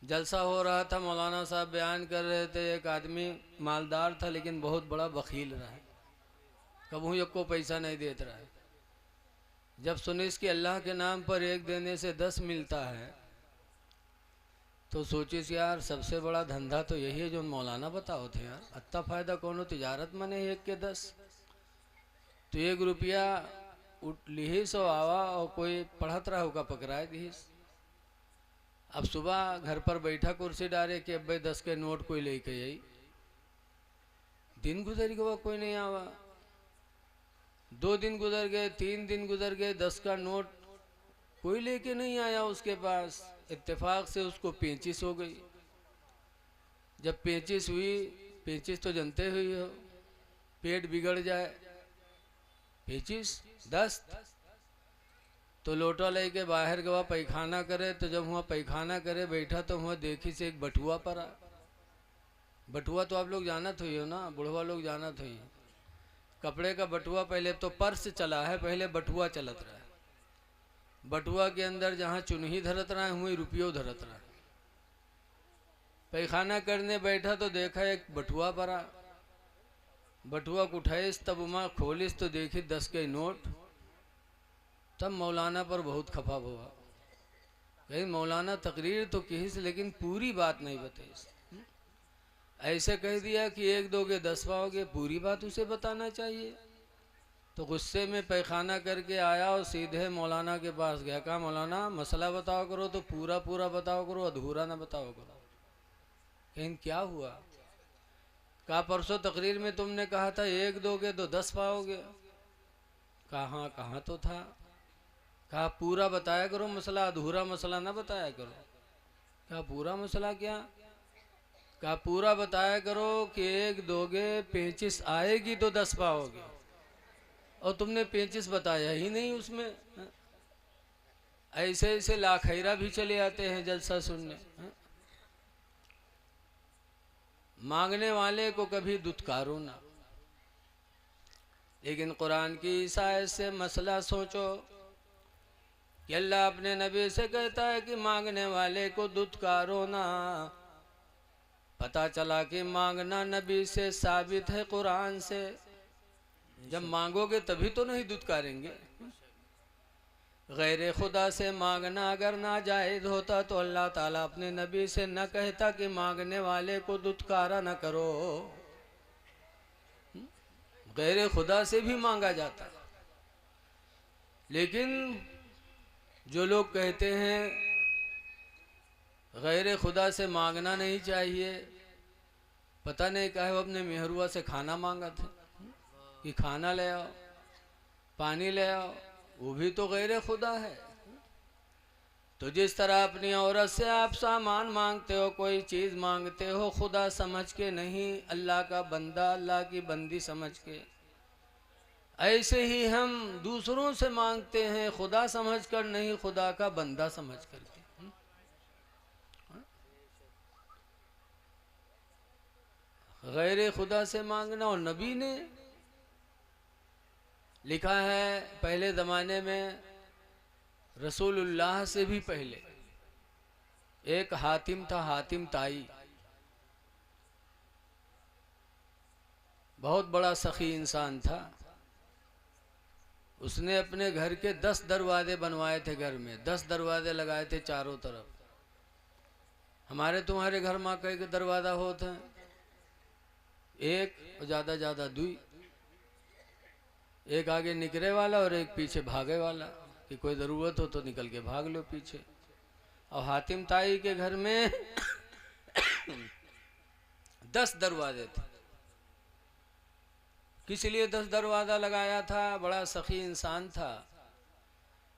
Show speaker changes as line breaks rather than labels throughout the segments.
जलसा हो रहा था, मौलाना साहब बयान कर रहे थे। एक आदमी मालदार था लेकिन बहुत बड़ा बखील रहा है, कबू को पैसा नहीं देता रहा है। जब सुनिस कि अल्लाह के नाम पर एक देने से 10 मिलता है तो सोचिस यार सबसे बड़ा धंधा तो यही है जो मौलाना बताओ थे यार, अत्ता फायदा कौन हो तिजारत मने 1 के 10। तो 1 रुपया लिहिस और आवा और कोई पढ़त रहा होगा पकड़ाए दिहिस। अब सुबह घर पर बैठा कुर्सी डाले कि अब भाई 10 के नोट कोई लेके आई। दिन गुजर गया कोई नहीं आवा, 2 दिन गुजर गए, 3 दिन गुजर गए, 10 का नोट कोई लेके नहीं आया उसके पास। इत्तेफाक से उसको 35 हो गई। जब 35 हुई, 35 तो जानते हुई हो पेट बिगड़ जाए, 35 10 तो लोटा लेके बाहर गवा पैखाना करे। तो जब वहाँ पैखाना करे बैठा तो वहाँ देखी से एक बटुआ पड़ा। बटुआ तो आप लोग जानत हुई हो ना, बुढ़वा लोग जानत हुई। कपड़े का बटुआ, पहले तो पर्स चला है, पहले बटुआ चलत रहा है। बटुआ के अंदर जहाँ चुनही धरत रहा है वहीं रुपयो धरत रहा है। पैखाना करने बैठा तो देखा एक बटुआ पड़ा। बटुआ को उठाइस तब उमा खोलिस तो देखी 10 के नोट। तब मौलाना पर बहुत खफा हुआ। कहीं मौलाना तकरीर तो किस लेकिन पूरी बात नहीं बताइस। ऐसे कह दिया कि 1 2 के 10 पाओगे, पूरी बात उसे बताना चाहिए। तो गुस्से में पैखाना करके आया और सीधे मौलाना के पास गया। कहा मौलाना मसला बताओ करो तो पूरा पूरा बताओ करो, अधूरा ना बताओ करो। लेकिन क्या हुआ? कहा परसों तकरीर में तुमने कहा था 1 2 के तो 10 पाओगे। कहा कहाँ तो था। कहा पूरा बताया करो मसला, अधूरा मसला ना बताया करो। कहा पूरा मसला क्या? कहा पूरा बताया करो कि 1 2 के 35 आएगी तो 10 पाओगे, और तुमने 35 बताया ही नहीं उसमें। ऐसे ऐसे लाखैरा भी चले आते हैं जलसा सुनने। मांगने वाले को कभी दुत्कारो ना। लेकिन कुरान की ईसायत से मसला सोचो कि अल्लाह अपने नबी से कहता है कि मांगने वाले को दुत्कारो ना। पता चला कि मांगना नबी से साबित है कुरान से। जब मांगोगे तभी तो नहीं दुत्कारेंगे। गैर खुदा से मांगना अगर ना जायज़ होता तो अल्लाह ताला अपने नबी से न कहता कि मांगने वाले को दुत्कारा न करो। गैर खुदा से भी मांगा जाता। लेकिन जो लोग कहते हैं गैर खुदा से मांगना नहीं चाहिए, पता नहीं कहे वो अपने मेहरुआ से खाना मांगा था कि खाना ले आओ, पानी ले आओ, वो भी तो गैर खुदा है। तो जिस तरह अपनी औरत से आप सामान मांगते हो, कोई चीज़ मांगते हो, खुदा समझ के नहीं, अल्लाह का बंदा, अल्लाह की बंदी समझ के, ऐसे ही हम दूसरों से मांगते हैं खुदा समझ कर नहीं, खुदा का बंदा समझ करके। गैर खुदा से मांगना। और नबी ने लिखा है पहले ज़माने में रसूलुल्लाह से भी पहले एक हातिम था, हातिम ताई, बहुत बड़ा सखी इंसान था। उसने अपने घर के 10 दरवाजे बनवाए थे। घर में 10 दरवाजे लगाए थे चारों तरफ। हमारे तुम्हारे घर में कई के दरवाजा होते हैं, 1 और ज़्यादा ज़्यादा 2, एक आगे निकले वाला और एक पीछे भागे वाला कि कोई ज़रूरत हो तो निकल के भाग लो पीछे। और हातिम ताई के घर में 10 दरवाजे थे। किस लिए 10 दरवाज़ा लगाया था? बड़ा सखी इंसान था।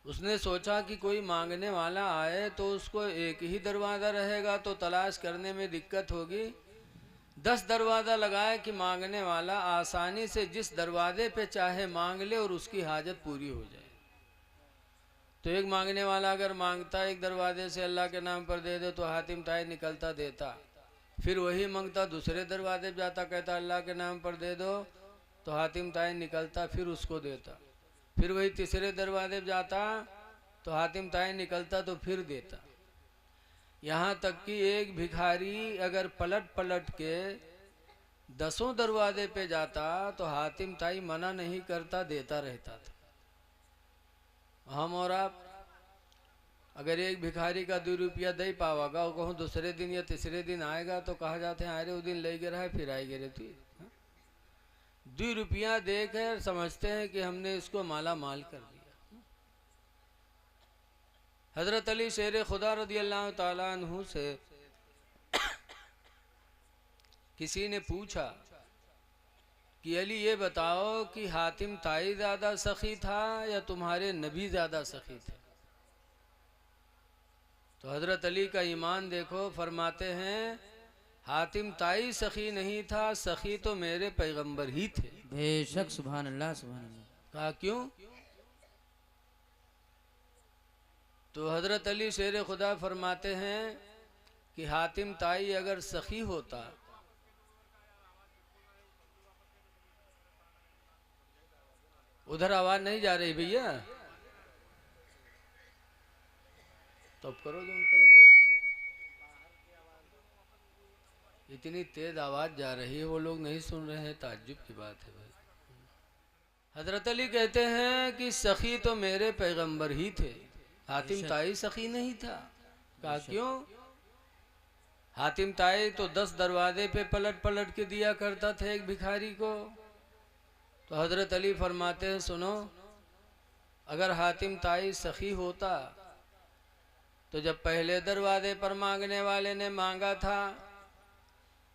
उसने सोचा कि कोई मांगने वाला आए तो उसको एक ही दरवाज़ा रहेगा तो तलाश करने में दिक्कत होगी। 10 दरवाज़ा लगाए कि मांगने वाला आसानी से जिस दरवाजे पे चाहे मांग ले और उसकी हाजत पूरी हो जाए। तो एक मांगने वाला अगर मांगता एक दरवाजे से अल्लाह के नाम पर दे दे तो हातिम ताई निकलता देता। फिर वही मांगता दूसरे दरवाजे पे जाता, कहता अल्लाह के नाम पर दे दो, तो हातिम ताई निकलता फिर उसको देता। फिर वही तीसरे दरवाजे पे जाता तो हातिम ताई निकलता तो फिर देता। यहाँ तक कि एक भिखारी अगर पलट पलट के 10 दरवाजे पे जाता तो हातिम ताई मना नहीं करता, देता रहता था। हम और आप अगर एक भिखारी का 2 रुपया दे पावागा और कहूँ दूसरे दिन या तीसरे दिन आएगा तो कहा जाते हैं अरे वो दिन ले गिरा है फिर आए गिरे तू। 2 रुपया देकर समझते हैं कि हमने इसको माला माल कर दिया। हजरत अली शेर खुदा रदी अल्लाह ताला अन्हु से किसी ने पूछा कि अली ये बताओ कि हातिम ताई ज़्यादा सखी था या तुम्हारे नबी ज़्यादा सखी थे? तो हजरत अली का ईमान देखो, फरमाते हैं हातिम ताई सखी नहीं था, सखी तो मेरे पैगंबर ही थे।
बेशक, सुभान अल्लाह सुभान अल्लाह।
कहा क्यों? तो हजरत अली शेर खुदा फरमाते हैं कि हातिम ताई अगर सखी होता उधर आवाज नहीं जा रही भैया, तो अब करो जो करे। इतनी तेज आवाज जा रही है, वो लोग नहीं सुन रहे हैं, ताज्जुब की बात है भाई। हजरत अली कहते हैं कि सखी तो मेरे पैगंबर ही थे, हातिम ताई सखी नहीं था। कहा क्यों? हातिम ताई तो 10 दरवाजे पे पलट पलट के दिया करता था एक भिखारी को। तो हजरत अली फरमाते हैं सुनो, अगर हातिम ताई सखी होता तो जब पहले दरवाजे पर मांगने वाले ने मांगा था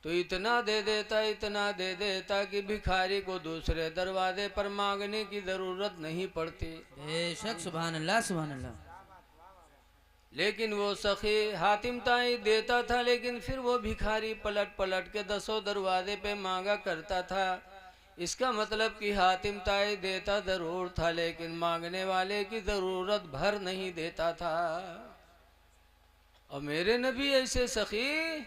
तो इतना दे देता कि भिखारी को दूसरे दरवाजे पर मांगने की जरूरत नहीं पड़ती।
बेशक, सुभान अल्लाह सुभान अल्लाह।
लेकिन वो सखी हातिम ताई देता था, लेकिन फिर वो भिखारी पलट पलट के 10 दरवाजे पे मांगा करता था। इसका मतलब कि हातिम ताई देता जरूर था, लेकिन मांगने वाले की जरूरत भर नहीं देता था। और मेरे नबी ऐसे सखी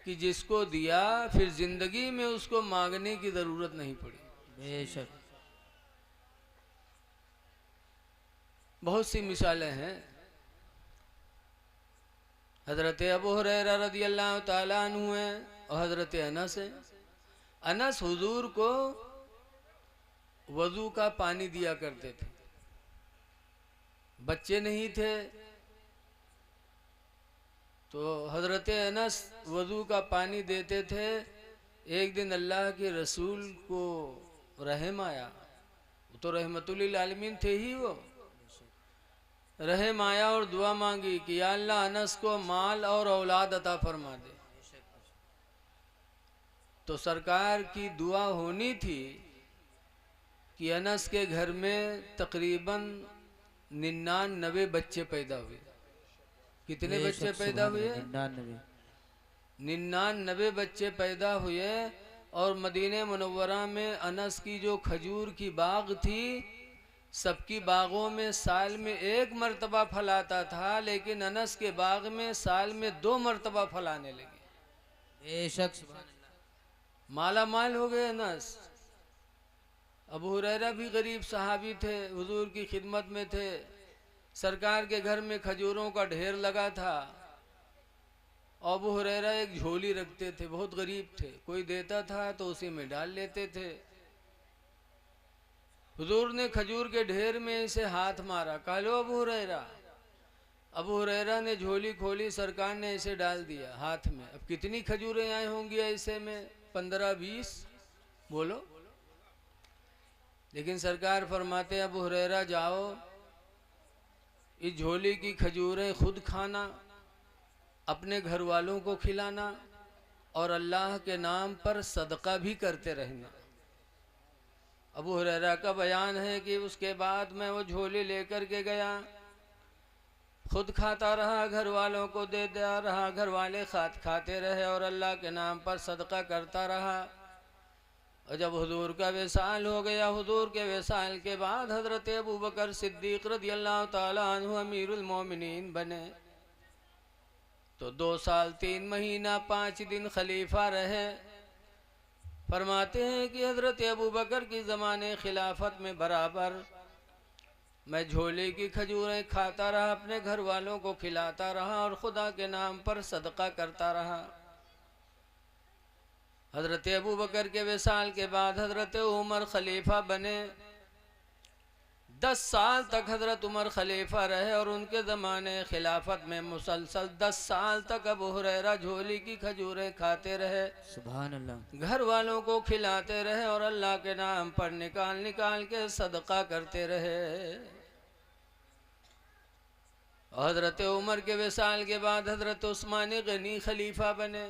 कि जिसको दिया फिर जिंदगी में उसको मांगने की जरूरत नहीं पड़ी।
बेशक,
बहुत सी मिसालें हैं। हजरत अबू हुरैरा रज़ी अल्लाह ताला अन्हु हैं और हजरत अनस हैं। अनस हुजूर को वजू का पानी दिया करते थे, बच्चे नहीं थे तो हजरत अनस वजू का पानी देते थे। एक दिन अल्लाह के रसूल को रहम आया, वो तो रहमतुल्लिल आलमीन थे ही, वो रहम आया और दुआ मांगी कि या अल्लाह अनस को माल और औलाद अता फरमा दे। तो सरकार की दुआ होनी थी कि अनस के घर में तकरीबन 99 बच्चे पैदा हुए। कितने बच्चे पैदा हुए? 99 बच्चे पैदा हुए। और मदीने मुनव्वरा में अनस की जो खजूर की बाग थी, सबकी बागों में साल में 1 मरतबा फल आता था, लेकिन अनस के बाग में साल में 2 मरतबा फल आने लगे।
बेशक, सुभान अल्लाह।
माला माल हो गए अनस। अबू हुरैरा भी गरीब सहाबी थे, हुजूर की खिदमत में थे। सरकार के घर में खजूरों का ढेर लगा था। अबू हुरैरा एक झोली रखते थे, बहुत गरीब थे, कोई देता था तो उसी में डाल लेते थे। हुजूर ने खजूर के ढेर में इसे हाथ मारा, कहा लो अबू हुरैरा। अबू हुरैरा ने झोली खोली, सरकार ने इसे डाल दिया हाथ में। अब कितनी खजूरें आई होंगी ऐसे में? 15-20 बोलो। लेकिन सरकार फरमाते अबू हुरैरा जाओ, इस झोली की खजूरें खुद खाना, अपने घर वालों को खिलाना और अल्लाह के नाम पर सदका भी करते रहना। अबू हुरैरा का बयान है कि उसके बाद मैं वो झोली लेकर के गया, खुद खाता रहा, घर वालों को दे दिया रहा, घर वाले खाते रहे और अल्लाह के नाम पर सदका करता रहा। और जब हुजूर का विसाल हो गया, हुजूर के विसाल के बाद हजरत अबू बकर सिद्दीक रज़ियल्लाहु ताला अन्हु अमीरुल मोमिनीन बने। तो 2 साल 3 महीना 5 दिन खलीफा रहे। फरमाते हैं कि हजरत अबू बकर की ज़माने खिलाफत में बराबर मैं झोले की खजूरें खाता रहा, अपने घर वालों को खिलाता रहा और खुदा के नाम पर सदका करता रहा। हजरत अबू बकर के विसाल के बाद हजरत उमर खलीफा बने। 10 साल तक हजरत उमर खलीफा रहे और उनके ज़माने खिलाफत में मुसलसल 10 साल तक अबू हुरैरा झोली की खजूरें खाते रहे,
सुभान अल्लाह।
घर वालों को खिलाते रहे और अल्लाह के नाम पर निकाल निकाल के सदका करते रहे। हजरत उमर के विसाल के बाद हजरत उस्मान गनी खलीफा बने।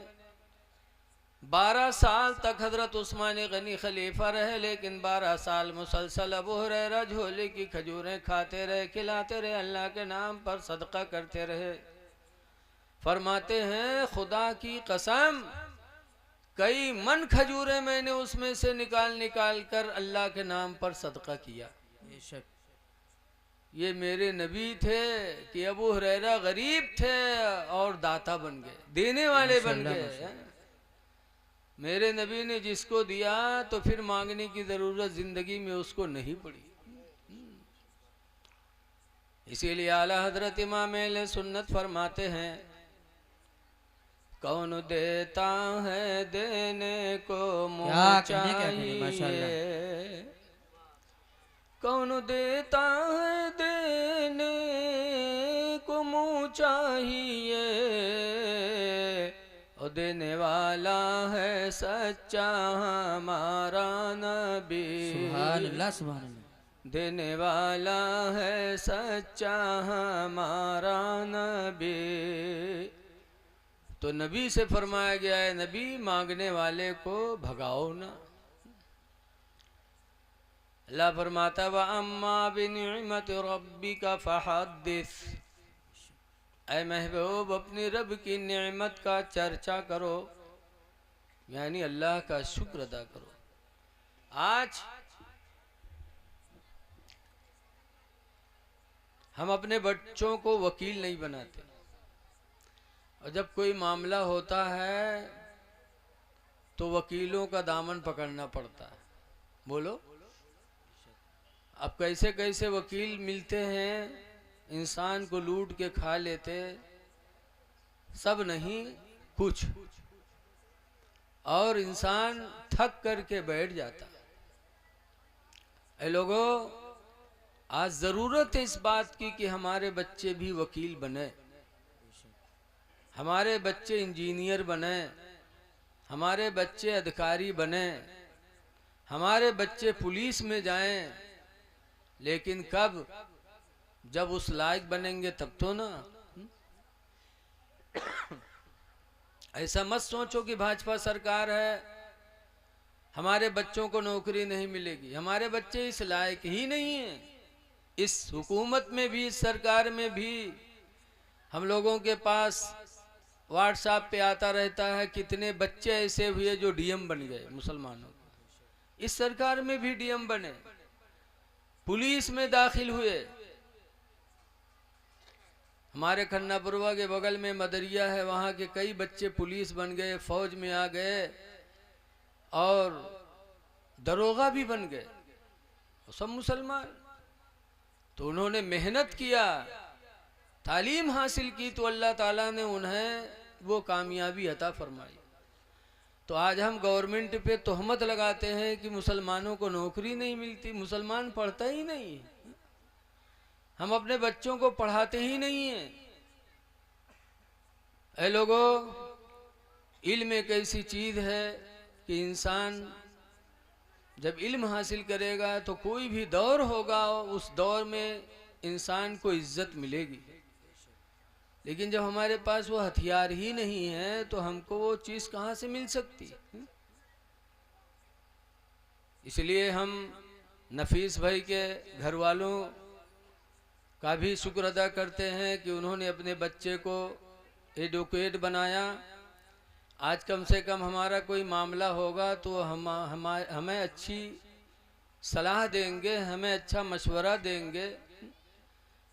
12 साल तक हजरत उस्मान गनी खलीफा रहे, लेकिन 12 साल मुसलसल अबू हुरैरा झोले की खजूरें खाते रहे, खिलाते रहे, अल्लाह के नाम पर सदका करते रहे। फरमाते हैं खुदा की कसम कई मन खजूरें मैंने उसमें से निकाल निकाल कर अल्लाह के नाम पर सदका किया।
बेशक
ये मेरे नबी थे कि अबू हुरैरा गरीब थे और दाता बन गए, देने वाले बन गए। मेरे नबी ने जिसको दिया तो फिर मांगने की जरूरत जिंदगी में उसको नहीं पड़ी। इसीलिए आला हजरत इमाम अहले सुन्नत फरमाते हैं, कौन देता है देने को मुँह चाहिए, कौन देता है देने को मुँह चाहिए, और देने वाला है सच्चा हमारा नबी।
सुभान अल्लाह, सुभान अल्लाह।
देने वाला है सच्चा हमारा नबी। तो नबी से फरमाया गया है, नबी मांगने वाले को भगाओ ना। अल्लाह फरमाता व अम्मा बिनिअमति रब्बिका फहद्दिस, ऐ महबूब अपनी रब की नेमत का चर्चा करो, यानी अल्लाह का शुक्र अदा करो। आज हम अपने बच्चों को वकील नहीं बनाते, और जब कोई मामला होता है तो वकीलों का दामन पकड़ना पड़ता है। बोलो, अब कैसे कैसे वकील मिलते हैं, इंसान को लूट के खा लेते, सब नहीं कुछ, और इंसान थक करके बैठ जाता। ऐ लोगों, आज ज़रूरत है इस बात की कि हमारे बच्चे भी वकील बने, हमारे बच्चे इंजीनियर बने, हमारे बच्चे अधिकारी बने, हमारे बच्चे पुलिस में जाएं। लेकिन कब? जब उस लायक बनेंगे तब तो ना। ऐसा मत सोचो कि भाजपा सरकार है हमारे बच्चों को नौकरी नहीं मिलेगी। हमारे बच्चे इस लायक ही नहीं हैं। इस हुकूमत में भी, इस सरकार में भी हम लोगों के पास व्हाट्सएप पे आता रहता है कितने बच्चे ऐसे हुए जो डीएम बन गए मुसलमानों के। इस सरकार में भी डीएम बने, पुलिस में दाखिल हुए। हमारे खन्नापुरवा के बगल में मदरिया है, वहाँ के कई बच्चे पुलिस बन गए, फौज में आ गए और दरोगा भी बन गए, सब मुसलमान। तो उन्होंने मेहनत किया, तालीम हासिल की, तो अल्लाह ताला ने उन्हें वो कामयाबी अता फरमाई। तो आज हम गवर्नमेंट पे तोहमत लगाते हैं कि मुसलमानों को नौकरी नहीं मिलती, मुसलमान पढ़ता ही नहीं है, हम अपने बच्चों को पढ़ाते ही नहीं हैं। ऐ लोगों, इल्म एक ऐसी चीज है कि इंसान जब इल्म हासिल करेगा तो कोई भी दौर होगा, उस दौर में इंसान को इज्जत मिलेगी। लेकिन जब हमारे पास वो हथियार ही नहीं है तो हमको वो चीज कहाँ से मिल सकती है? इसलिए हम नफीस भाई के घर वालों का भी शुक्र अदा करते हैं कि उन्होंने अपने बच्चे को एडवोकेट बनाया। आज कम से कम हमारा कोई मामला होगा तो हमें अच्छी सलाह देंगे, हमें अच्छा मशवरा देंगे,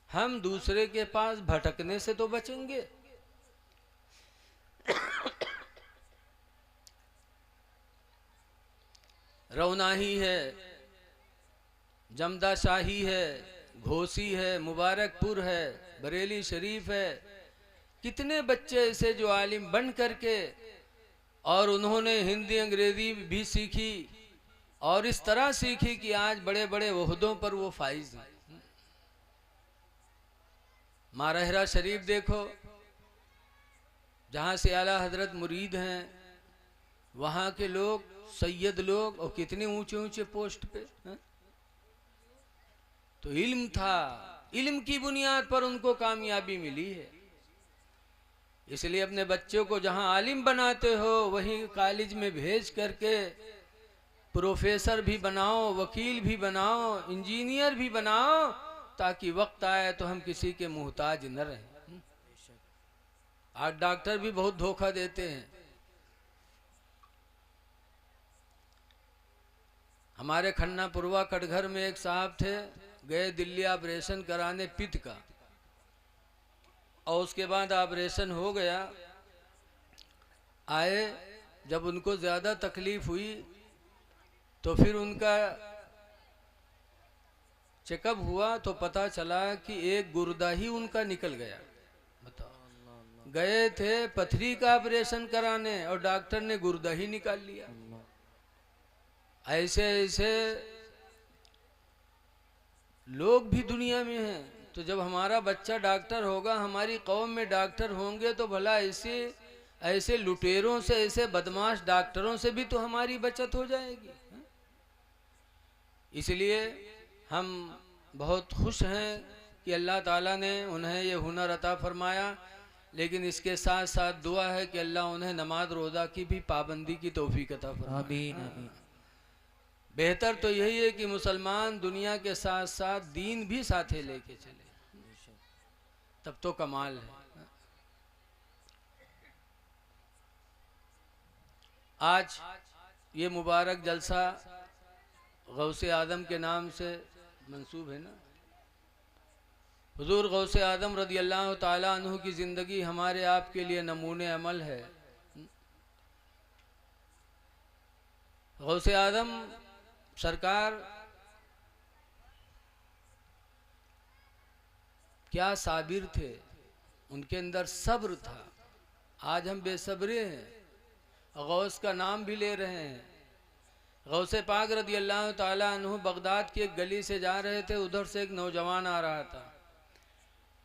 हम दूसरे के पास भटकने से तो बचेंगे। रौनाही है, जमदा शाही है, घोसी है, मुबारकपुर है, बरेली शरीफ है, कितने बच्चे ऐसे जो आलिम बन करके और उन्होंने हिंदी अंग्रेजी भी सीखी और इस तरह सीखी कि आज बड़े बड़े ओहदों पर वो फाइज हैं। मारहरा शरीफ देखो, जहाँ से आला हजरत मुरीद हैं, वहाँ के लोग सैयद लोग और कितने ऊंचे ऊंचे पोस्ट पे हैं? तो इल्म था, इल्म की बुनियाद पर उनको कामयाबी मिली है। इसलिए अपने बच्चों को जहाँ आलिम बनाते हो वहीं कॉलेज में भेज करके प्रोफेसर भी बनाओ, वकील भी बनाओ, इंजीनियर भी बनाओ, ताकि वक्त आए तो हम किसी के मुहताज न रहें। आज डॉक्टर भी बहुत धोखा देते हैं। हमारे खन्ना पुरवा कटघर में एक साहब थे, गए दिल्ली ऑपरेशन कराने पित्त का, और उसके बाद ऑपरेशन हो गया। आए, जब उनको ज़्यादा तकलीफ हुई तो फिर उनका चेकअप हुआ तो पता चला कि एक गुर्दा ही उनका निकल गया। बताओ, गए थे पथरी का ऑपरेशन कराने और डॉक्टर ने गुर्दा ही निकाल लिया। ऐसे ऐसे लोग भी दुनिया में हैं। तो जब हमारा बच्चा डॉक्टर होगा, हमारी कौम में डॉक्टर होंगे, तो भला ऐसे ऐसे लुटेरों से, ऐसे बदमाश डॉक्टरों से भी तो हमारी बचत हो जाएगी। इसलिए हम बहुत खुश हैं कि अल्लाह ताला ने उन्हें ये हुनर अता फरमाया, लेकिन इसके साथ साथ दुआ है कि अल्लाह उन्हें नमाज रोज़ा की भी पाबंदी की तौफीक अता फरमाए।
आमीन आमीन।
बेहतर तो यही है कि मुसलमान दुनिया के साथ साथ दीन भी साथे लेके चले, तब तो कमाल है। आज ये मुबारक जलसा गौसे आदम के नाम से मंसूब है ना। हुजूर गौसे आदम रदी अल्लाह ताला अन्हु की ज़िंदगी हमारे आपके लिए नमूने अमल है। गौसे आदम सरकार क्या साबिर थे, उनके अंदर सब्र था। आज हम बेसब्रे हैं, गौस का नाम भी ले रहे हैं। गौसे पाक रदी अल्लाह ताला अन्हु बगदाद की एक गली से जा रहे थे, उधर से एक नौजवान आ रहा था।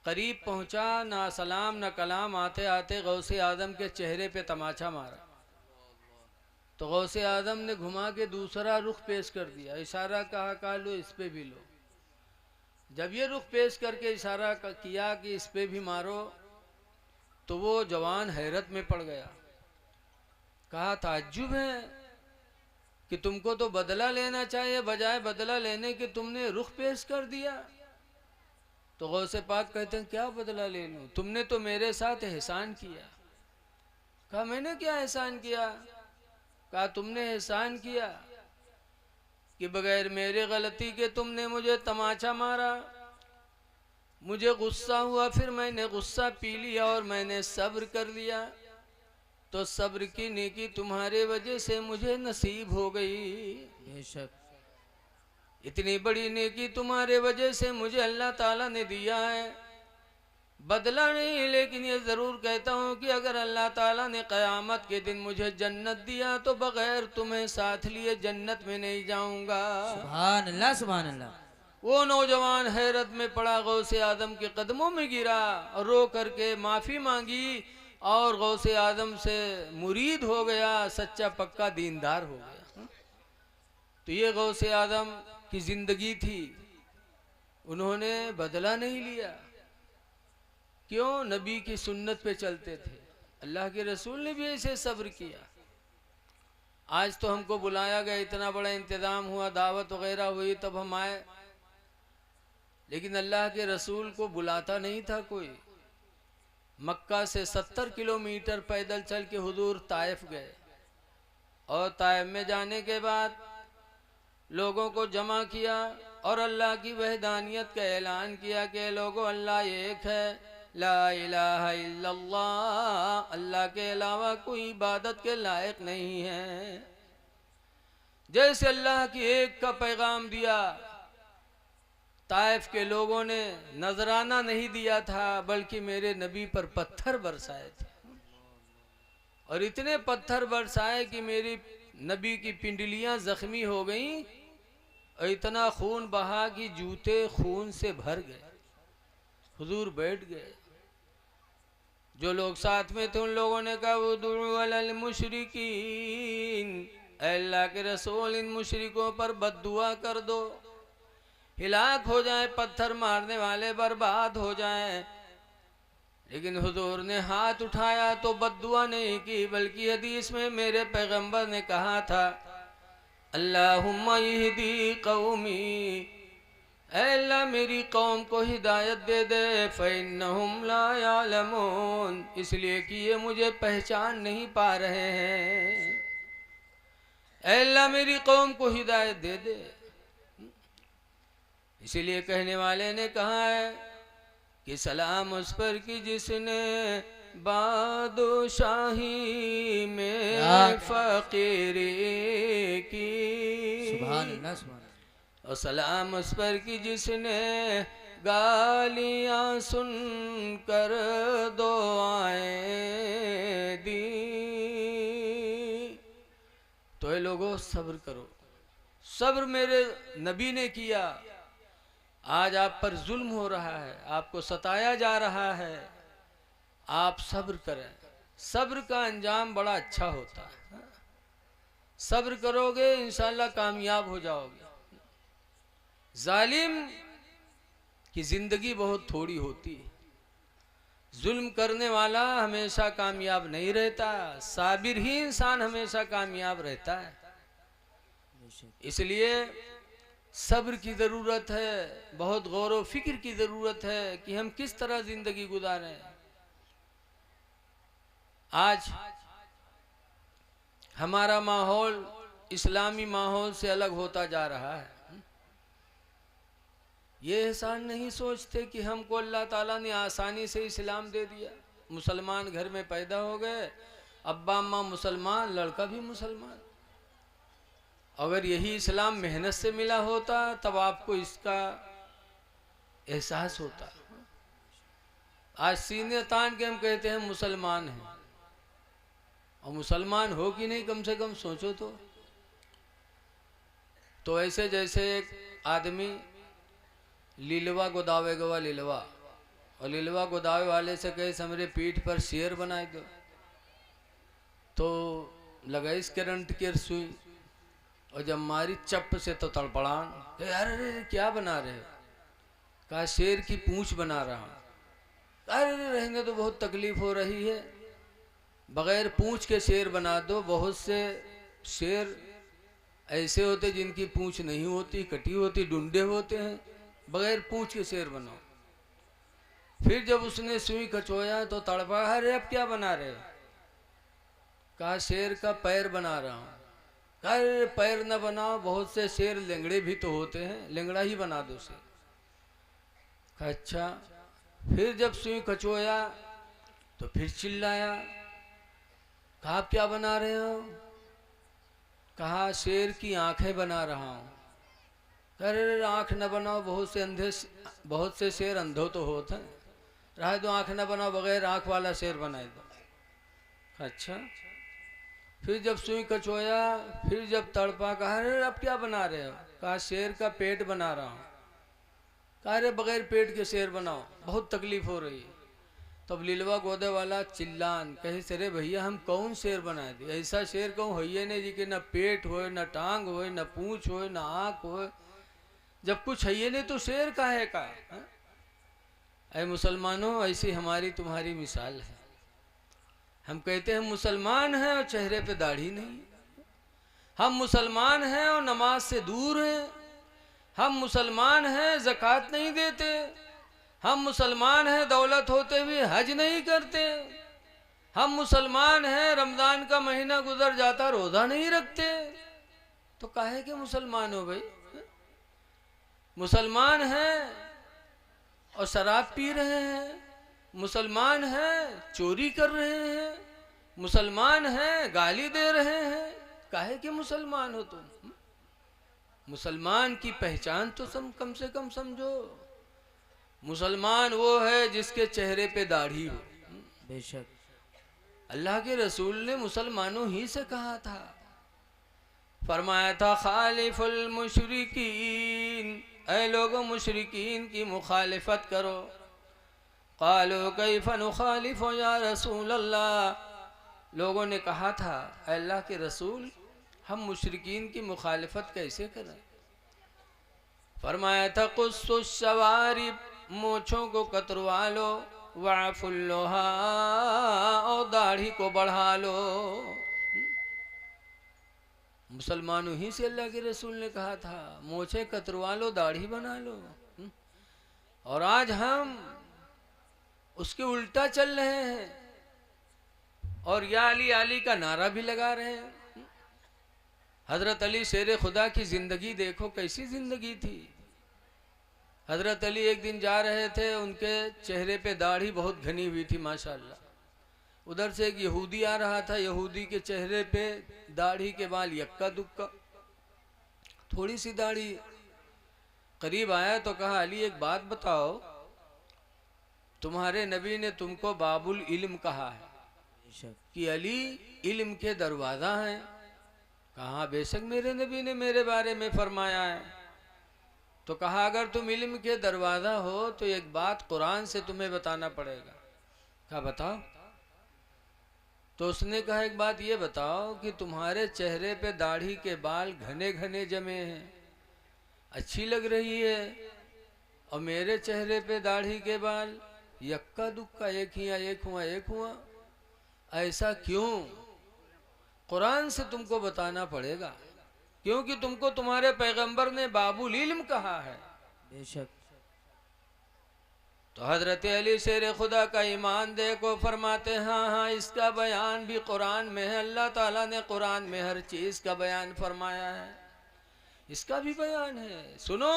करीब पहुंचा, ना सलाम ना कलाम, आते आते गौसे आदम के चेहरे पे तमाचा मारा। तो गौसे आदम ने घुमा के दूसरा रुख पेश कर दिया, इशारा कहा लो इस पे भी लो। जब ये रुख पेश करके इशारा किया कि इस पे भी मारो, तो वो जवान हैरत में पड़ गया। कहा ताज्जुब है कि तुमको तो बदला लेना चाहिए, बजाय बदला लेने के तुमने रुख पेश कर दिया। तो गौसे पाक कहते हैं क्या बदला ले लूं, तुमने तो मेरे साथ एहसान किया। कहा मैंने क्या एहसान किया? कहा तुमने एहसान किया कि बगैर मेरे गलती के तुमने मुझे तमाचा मारा, मुझे गुस्सा हुआ, फिर मैंने गुस्सा पी लिया और मैंने सब्र कर लिया, तो सब्र की नेकी तुम्हारे वजह से मुझे नसीब हो गई।
बेशक
इतनी बड़ी नेकी तुम्हारे वजह से मुझे अल्लाह ताला ने दिया है। बदला नहीं, लेकिन ये ज़रूर कहता हूँ कि अगर अल्लाह ताला ने क़यामत के दिन मुझे जन्नत दिया तो बग़ैर तुम्हें साथ लिए जन्नत में नहीं जाऊँगा।
सुभान अल्लाह सुभान अल्लाह।
वो नौजवान हैरत में पड़ा, गौसे आदम के कदमों में गिरा और रो करके माफ़ी मांगी और गौसे आदम से मुरीद हो गया, सच्चा पक्का दीनदार हो गया। तो ये गौसे आदम की ज़िंदगी थी, उन्होंने बदला नहीं लिया। क्यों? नबी की सुन्नत पे चलते थे। अल्लाह के रसूल ने भी ऐसे सब्र किया। आज तो हमको बुलाया गया, इतना बड़ा इंतज़ाम हुआ, दावत वगैरह हुई, तब हम आए, लेकिन अल्लाह के रसूल को बुलाता नहीं था कोई। मक्का से 70 किलोमीटर पैदल चल के हुजूर ताइफ गए और ताइफ में जाने के बाद लोगों को जमा किया और अल्लाह की वहदानियत का ऐलान किया कि लोगों अल्लाह एक है, ला इलाहा इल्लल्लाह, अल्लाह के अलावा कोई इबादत के लायक नहीं है। जैसे अल्लाह की एक का पैगाम दिया, ताइफ के लोगों ने नजराना नहीं दिया था बल्कि मेरे नबी पर पत्थर बरसाए थे, और इतने पत्थर बरसाए कि मेरी नबी की पिंडलियां जख्मी हो गईं और इतना खून बहा कि जूते खून से भर गए। हुजूर बैठ गए। जो लोग साथ में थे उन लोगों ने कहा उदउ अलल मुशरिकीन, अल्लाह के रसूल इन मुशरिकों पर बद्दुआ कर दो, हिलाक हो जाए, पत्थर मारने वाले बर्बाद हो जाएं। लेकिन हुजूर ने हाथ उठाया तो बद्दुआ नहीं की, बल्कि हदीस में मेरे पैगंबर ने कहा था अल्लाहुम्मा यहदी कौमी, अल्लाह मेरी कौम को हिदायत दे दे, फ़इन्नहुम ला यालमून, इसलिए कि ये मुझे पहचान नहीं पा रहे हैं। अल्लाह मेरी कौम को हिदायत दे दे। इसीलिए कहने वाले ने कहा है कि सलाम उस पर कि जिसने बादशाही में फकीरी की,
सुभान अल्लाह सुभान अल्लाह।
और सलाम उस पर कि जिसने गालियां सुनकर दुआएं दी। तो ये लोगों सब्र करो, सब्र मेरे नबी ने किया। आज आप पर जुल्म हो रहा है, आपको सताया जा रहा है, आप सब्र करें। सब्र का अंजाम बड़ा अच्छा होता है। सब्र करोगे इंशाल्लाह कामयाब हो जाओगे। जालिम की जिंदगी बहुत थोड़ी होती है। जुल्म करने वाला हमेशा कामयाब नहीं रहता, साबिर ही इंसान हमेशा कामयाब रहता है। इसलिए सब्र की ज़रूरत है, बहुत गौर व फिक्र की ज़रूरत है कि हम किस तरह ज़िंदगी गुजारें। आज हमारा माहौल इस्लामी माहौल से अलग होता जा रहा है। ये एहसान नहीं सोचते कि हमको अल्लाह ताला ने आसानी से इस्लाम दे दिया। मुसलमान घर में पैदा हो गए, अब्बा अम्मा मुसलमान, लड़का भी मुसलमान। अगर यही इस्लाम मेहनत से मिला होता तब आपको इसका एहसास होता। आज सीने तान के हम कहते हैं मुसलमान हैं, और मुसलमान हो कि नहीं कम से कम सोचो तो ऐसे जैसे एक आदमी लीलवा गोदावे गवा लीलवा, और लीलवा गोदावे वाले से कहे समरे पीठ पर शेर बनाए दो, तो लगा इस करंट की सुई, और जब मारी चप से तो तड़पड़ान। अरे क्या बना रहे हो? कहा शेर की पूंछ बना रहा हूँ। अरे रहेंगे तो बहुत तकलीफ हो रही है, बगैर पूंछ के शेर बना दो। बहुत से शेर ऐसे होते जिनकी पूंछ नहीं होती, कटी होती, डुंडे होते हैं, बगैर पूंछ के शेर बनाओ। फिर जब उसने सुई खचोया तो तड़पा, अरे अब क्या बना रहे हो? कहा शेर का पैर बना रहा हूँ। अरे पैर न बनाओ, बहुत से शेर लेंगड़े भी तो होते हैं, लेंगड़ा ही बना दो शेर। कहा अच्छा। फिर जब सुई खचोया तो फिर चिल्लाया, कहा आप क्या बना रहे हो? कहा शेर की आंखें बना रहा हूँ। अरे आंख न बनाओ, बहुत से शेर अंधो तो होते हैं, रहा दो आंख न बनाओ, बगैर आंख वाला शेर बनाए दो। अच्छा। फिर जब सुई कचोया, फिर जब तड़पा, कहा अरे अब क्या बना रहे हो? कहा शेर का पेट बना रहा हूँ। कहा अरे बगैर पेट के शेर बनाओ, बहुत तकलीफ हो रही है। तब लीलवा गोदे वाला चिल्लान, कहे से रे भैया हम कौन शेर बनाए दे? ऐसा शेर कहूँ होइए नहीं जी कि न पेट होए, न टांग होए, न पूंछ होए, न आँख होए। जब कुछ है नहीं तो शेर काहे का? ऐ मुसलमानों, ऐसी हमारी तुम्हारी मिसाल है। हम कहते हैं मुसलमान हैं और चेहरे पे दाढ़ी नहीं। हम मुसलमान हैं और नमाज से दूर हैं। हम मुसलमान हैं ज़कात नहीं देते। हम मुसलमान हैं दौलत होते हुए हज नहीं करते। हम मुसलमान हैं रमज़ान का महीना गुजर जाता रोज़ा नहीं रखते। तो काहे के मुसलमान हो भाई? मुसलमान हैं और शराब पी रहे हैं, मुसलमान हैं चोरी कर रहे हैं, मुसलमान हैं गाली दे रहे हैं। काहे के मुसलमान हो तुम? मुसलमान की पहचान तो कम से कम समझो। मुसलमान वो है जिसके चेहरे पे दाढ़ी हो।
बेशक।
अल्लाह के रसूल ने मुसलमानों ही से कहा था, फरमाया था खालिफुल मुशरिकीन, ऐ लोगों मुशरिकीन की मुखालिफत करो। क़ालू कैफ़ नुखालिफ़ु या रसूल अल्लाह, लोगों ने कहा था अल्लाह के रसूल हम मुशरिकीन की मुखालिफत कैसे करें। फरमाया था कुस्सुश शवारिब, मूंछों को कतरवा लो, वाफुल्लोहा, और दाढ़ी को बढ़ा लो। मुसलमानों ही से अल्लाह के रसूल ने कहा था मूंछें कतरवा लो, दाढ़ी बना लो। और आज हम उसके उल्टा चल रहे हैं और या अली का नारा भी लगा रहे हैं। हजरत अली शेर खुदा की जिंदगी देखो, कैसी जिंदगी थी। हजरत अली एक दिन जा रहे थे, उनके चेहरे पे दाढ़ी बहुत घनी हुई थी माशाअल्लाह। उधर से एक यहूदी आ रहा था, यहूदी के चेहरे पे दाढ़ी के बाल यक्का दुक्का, थोड़ी सी दाढ़ी। करीब आया तो कहा अली एक बात बताओ, तुम्हारे नबी ने तुमको बाबुल इल्म कहा है कि अली इल्म के दरवाजा हैं। कहा बेशक मेरे नबी ने मेरे बारे में फरमाया है। तो कहा अगर तुम इल्म के दरवाजा हो तो एक बात कुरान से तुम्हें बताना पड़ेगा। कहा बताओ। तो उसने कहा एक बात ये बताओ कि तुम्हारे चेहरे पे दाढ़ी के बाल घने घने जमे हैं, अच्छी लग रही है, और मेरे चेहरे पे दाढ़ी के बाल यक्का दुक्का, एक हुआ, ऐसा क्यों? कुरान से तुमको बताना पड़ेगा, क्योंकि तुमको तुम्हारे पैगंबर ने बाबुल इल्म कहा है।
बेशक।
तो हजरत अली शेर खुदा का ईमान देखो, फरमाते हाँ हाँ इसका बयान भी कुरान में है। अल्लाह ताला ने कुरान में हर चीज का बयान फरमाया है, इसका भी बयान है। सुनो,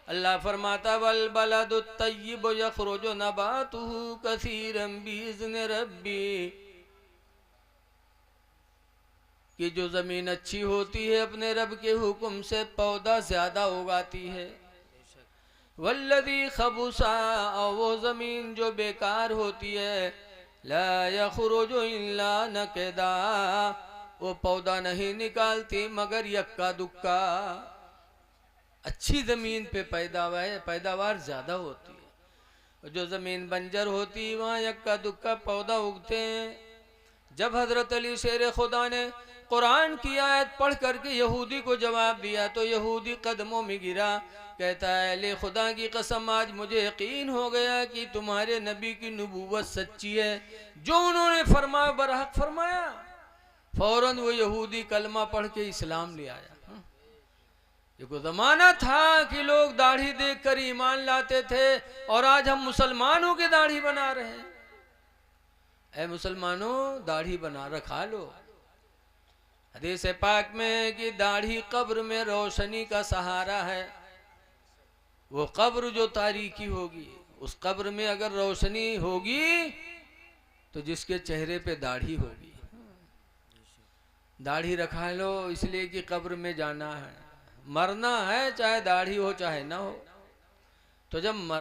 अल्लाह फरमाता वल बलदुत तय्यिब यखरुजु नबातुहु कसीरन बिइज़्नि रब्बी, कि जो जमीन अच्छी होती है अपने रब के हुक्म से पौधा ज्यादा उगाती है। वल्लदी खबुसा, और वो जमीन जो बेकार होती है, ला यखरुजु इल्ला नकदा, वो पौधा नहीं निकालती मगर यक्का दुक्का। अच्छी जमीन पे पैदावार ज्यादा होती है, जो जमीन बंजर होती है वहाँ यक्का दुक्का पौधा उगते हैं। जब हजरत अली शेर खुदा ने कुरान की आयत पढ़ करके यहूदी को जवाब दिया तो यहूदी कदमों में गिरा, कहता है अली खुदा की कसम आज मुझे यकीन हो गया कि तुम्हारे नबी की नबूवत सच्ची है, जो उन्होंने फरमाया बरहक फरमाया। फौरन वो यहूदी कलमा पढ़ के इस्लाम ले आया। देखो जमाना था कि लोग दाढ़ी देखकर ईमान लाते थे, और आज हम मुसलमानों की दाढ़ी बना रहे हैं। ऐ मुसलमानों दाढ़ी बना रखा लो। हदीस पाक में है कि दाढ़ी कब्र में रोशनी का सहारा है। वो कब्र जो तारीकी होगी, उस कब्र में अगर रोशनी होगी तो जिसके चेहरे पे दाढ़ी होगी। दाढ़ी रखा लो इसलिए कि कब्र में जाना है, मरना है, चाहे दाढ़ी हो चाहे ना हो। तो जब